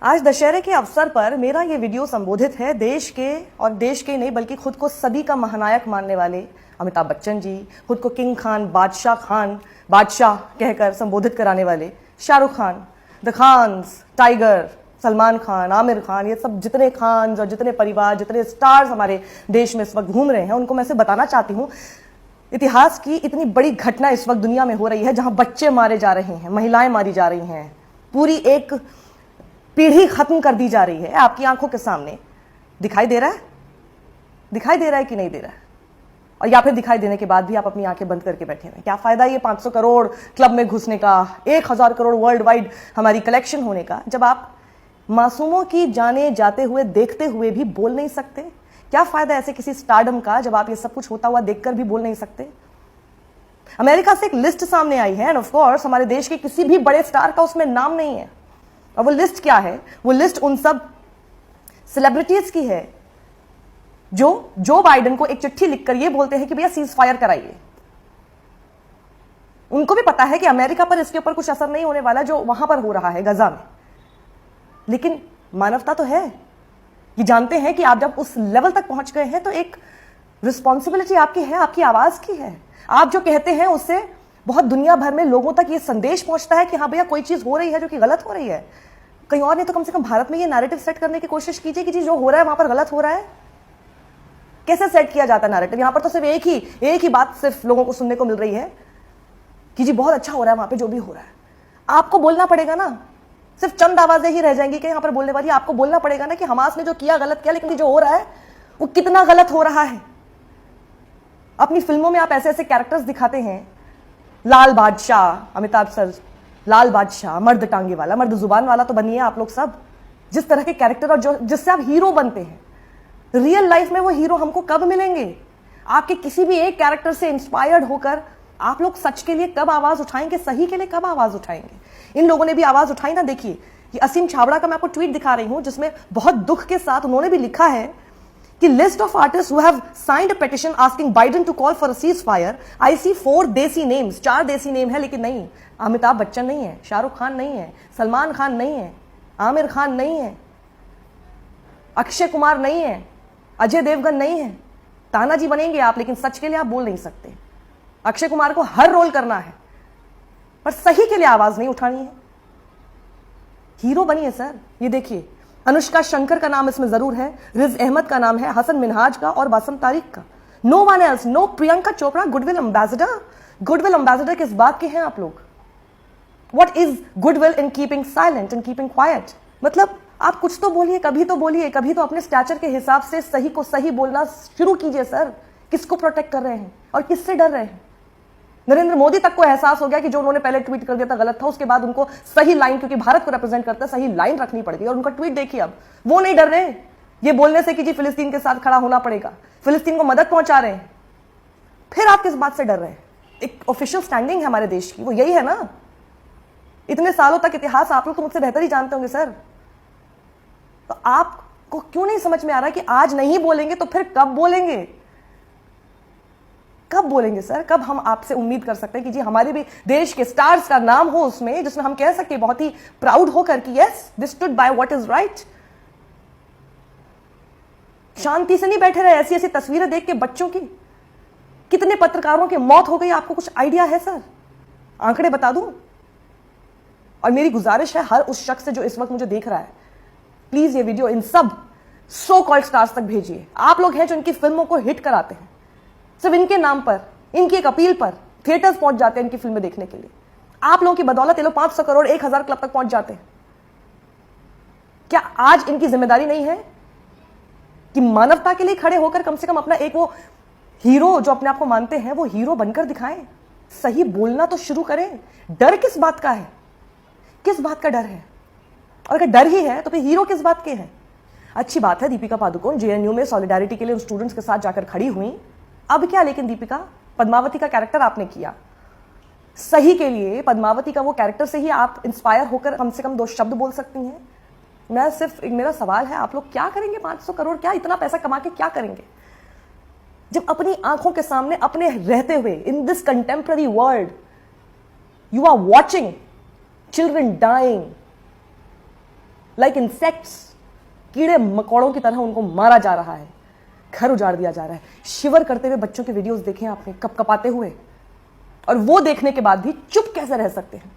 आज दशहरे के अवसर पर मेरा ये वीडियो संबोधित है देश के और देश के नहीं बल्कि खुद को सदी का महानायक मानने वाले अमिताभ बच्चन जी, खुद को किंग खान, बादशाह कहकर संबोधित कराने वाले शाहरुख खान, द खान्स, टाइगर, सलमान खान, आमिर खान, ये सब जितने खान्स और जितने परिवार, जितने स्टार्स हमारे देश में इस वक्त घूम रहे हैं, उनको मैं से बताना चाहती हूँ इतिहास की इतनी बड़ी घटना इस वक्त दुनिया में हो रही है जहां बच्चे मारे जा रहे हैं, महिलाएं मारी जा रही हैं, पूरी एक पीढ़ी खत्म कर दी जा रही है आपकी आंखों के सामने। दिखाई दे रहा है? दिखाई दे रहा है कि नहीं दे रहा है? और या फिर दिखाई देने के बाद भी आप अपनी आंखें बंद करके बैठे हैं। क्या फायदा ये 500 करोड़ क्लब में घुसने का, 1000 करोड़ वर्ल्ड वाइड हमारी कलेक्शन होने का, जब आप मासूमों की जाने जाते हुए देखते हुए भी बोल नहीं सकते? क्या फायदा ऐसे किसी स्टारडम का जब आप ये सब कुछ होता हुआ देखकर भी बोल नहीं सकते? अमेरिका से एक लिस्ट सामने आई है एंड ऑफ कोर्स हमारे देश के किसी भी बड़े स्टार का उसमें नाम नहीं है। और वो लिस्ट क्या है? वो लिस्ट उन सब सेलिब्रिटीज की है जो बाइडेन को एक चिट्ठी लिखकर ये बोलते हैं कि भैया सीज फायर कराइए। उनको भी पता है कि अमेरिका पर इसके ऊपर कुछ असर नहीं होने वाला जो वहां पर हो रहा है गजा में, लेकिन मानवता तो है। ये जानते हैं कि आप जब उस लेवल तक पहुंच गए हैं तो एक रिस्पॉन्सिबिलिटी आपकी है, आपकी आवाज की है। आप जो कहते हैं उससे बहुत दुनिया भर में लोगों तक ये संदेश पहुंचता है कि हाँ भैया कोई चीज हो रही है जो कि गलत हो रही है। कहीं और नहीं तो कम से कम भारत में ये नैरेटिव सेट करने की कोशिश कीजिए कि जी जो हो रहा है वहां पर गलत हो रहा है। कैसे सेट किया जाता है नैरेटिव? यहां पर तो सिर्फ एक ही बात सिर्फ लोगों को सुनने को मिल रही है कि जी बहुत अच्छा हो रहा है वहां पे जो भी हो रहा है। आपको बोलना पड़ेगा ना, सिर्फ चंद आवाजें ही रह जाएंगी कि यहां पर बोलने वाली। आपको बोलना पड़ेगा ना कि हमास ने जो किया गलत किया, लेकिन जो हो रहा है वो कितना गलत हो रहा है। अपनी फिल्मों में आप ऐसे ऐसे कैरेक्टर्स दिखाते हैं, लाल बादशाह, अमिताभ सर, लाल बादशाह, मर्द टांगे वाला, मर्द जुबान वाला तो बनिए आप लोग सब। जिस तरह के कैरेक्टर और जो जिससे आप हीरो बनते हैं, रियल लाइफ में वो हीरो हमको कब मिलेंगे? आपके किसी भी एक कैरेक्टर से इंस्पायर्ड होकर आप लोग सच के लिए कब आवाज उठाएंगे? सही के लिए कब आवाज उठाएंगे? इन लोगों ने भी आवाज उठाई ना। देखिए ये असीम छाबड़ा का मैं आपको ट्वीट दिखा रही हूं जिसमें बहुत दुख के साथ उन्होंने भी लिखा है कि list of artist who have signed a petition asking Biden to call for a ceasefire, I see 4 desi names. 4 देसी नेम है, लेकिन नहीं, अमिताभ बच्चन नहीं है, शाहरुख खान नहीं है, सलमान खान नहीं है, आमिर खान नहीं है, अक्षय कुमार नहीं है, अजय देवगन नहीं है। तानाजी बनेंगे आप, लेकिन सच के लिए आप बोल नहीं सकते। अक्षय कुमार को हर रोल करना है पर सही के लिए आवाज नहीं उठानी है। हीरो बनिए सर। ये देखिए अनुष्का शंकर का नाम इसमें जरूर है, रिज अहमद का नाम है, हसन मिनहाज का और बासम तारिक का। No one else, no Priyanka Chopra. Goodwill ambassador, goodwill ambassador किस बात के हैं आप लोग? What is goodwill in keeping silent, in keeping quiet? मतलब आप कुछ तो बोलिए, कभी तो बोलिए, कभी तो अपने स्टैचर के हिसाब से सही को सही बोलना शुरू कीजिए सर। किसको प्रोटेक्ट कर रहे हैं और किससे डर रहे हैं? नरेंद्र मोदी तक को एहसास हो गया कि जो उन्होंने पहले ट्वीट कर दिया था गलत था, उसके बाद उनको सही लाइन, क्योंकि भारत को रिप्रेजेंट करता है, सही लाइन रखनी पड़ती है। और उनका ट्वीट देखिए, अब वो नहीं डर रहे ये बोलने से कि जी फिलिस्तीन के साथ खड़ा होना पड़ेगा, फिलिस्तीन को मदद पहुंचा रहे हैं। फिर आप किस बात से डर रहे हैं? एक ऑफिशियल स्टैंडिंग है हमारे देश की, वो यही है ना। इतने सालों तक इतिहास आप लोग तो मुझसे बेहतर ही जानते होंगे सर। तो आपको क्यों नहीं समझ में आ रहा कि आज नहीं बोलेंगे तो फिर कब बोलेंगे? कब बोलेंगे सर? कब हम आपसे उम्मीद कर सकते हैं कि जी हमारे भी देश के स्टार्स का नाम हो उसमें, जिसमें हम कह सकते बहुत ही प्राउड होकर कि yes they stood by what is right. शांति से नहीं बैठे रहे ऐसी ऐसी तस्वीरें देख के बच्चों की। कितने पत्रकारों की मौत हो गई आपको कुछ आइडिया है सर? आंकड़े बता दूं? और मेरी गुजारिश है हर उस शख्स से जो इस वक्त मुझे देख रहा है, प्लीज ये वीडियो इन सब सो कॉल्ड स्टार्स तक भेजिए। आप लोग हैं जो इनकी फिल्मों को हिट कराते हैं, सिर्फ इनके नाम पर, इनकी एक अपील पर थिएटर्स पहुंच जाते हैं इनकी फिल्में देखने के लिए। आप लोगों की बदौलत ये लोग 500 करोड़ 1000 क्लब तक पहुंच जाते हैं। क्या आज इनकी जिम्मेदारी नहीं है कि मानवता के लिए खड़े होकर कम से कम अपना एक वो हीरो जो अपने आप को मानते हैं वो हीरो बनकर दिखाएं? सही बोलना तो शुरू करें। डर किस बात का है? किस बात का डर है? और अगर डर ही है तो फिर हीरो किस बात के हैं? अच्छी बात है दीपिका पादुकोण जेएनयू में सॉलिडारिटी के लिए उन स्टूडेंट्स के साथ जाकर खड़ी हुई। अब क्या? लेकिन दीपिका, पद्मावती का कैरेक्टर आपने किया सही के लिए। पद्मावती का वो कैरेक्टर से ही आप इंस्पायर होकर कम से कम 2 शब्द बोल सकती हैं। मैं सिर्फ मेरा सवाल है, आप लोग क्या करेंगे? 500 करोड़ क्या, इतना पैसा कमा के क्या करेंगे जब अपनी आंखों के सामने अपने रहते हुए in this contemporary world you are watching children dying, like insects, कीड़े मकोड़ों की तरह उनको मारा जा रहा है, घर उजाड़ दिया जा रहा है। शिवर करते हुए बच्चों के वीडियोस देखे आपने, कपकपाते हुए, और वो देखने के बाद भी चुप कैसे रह सकते हैं?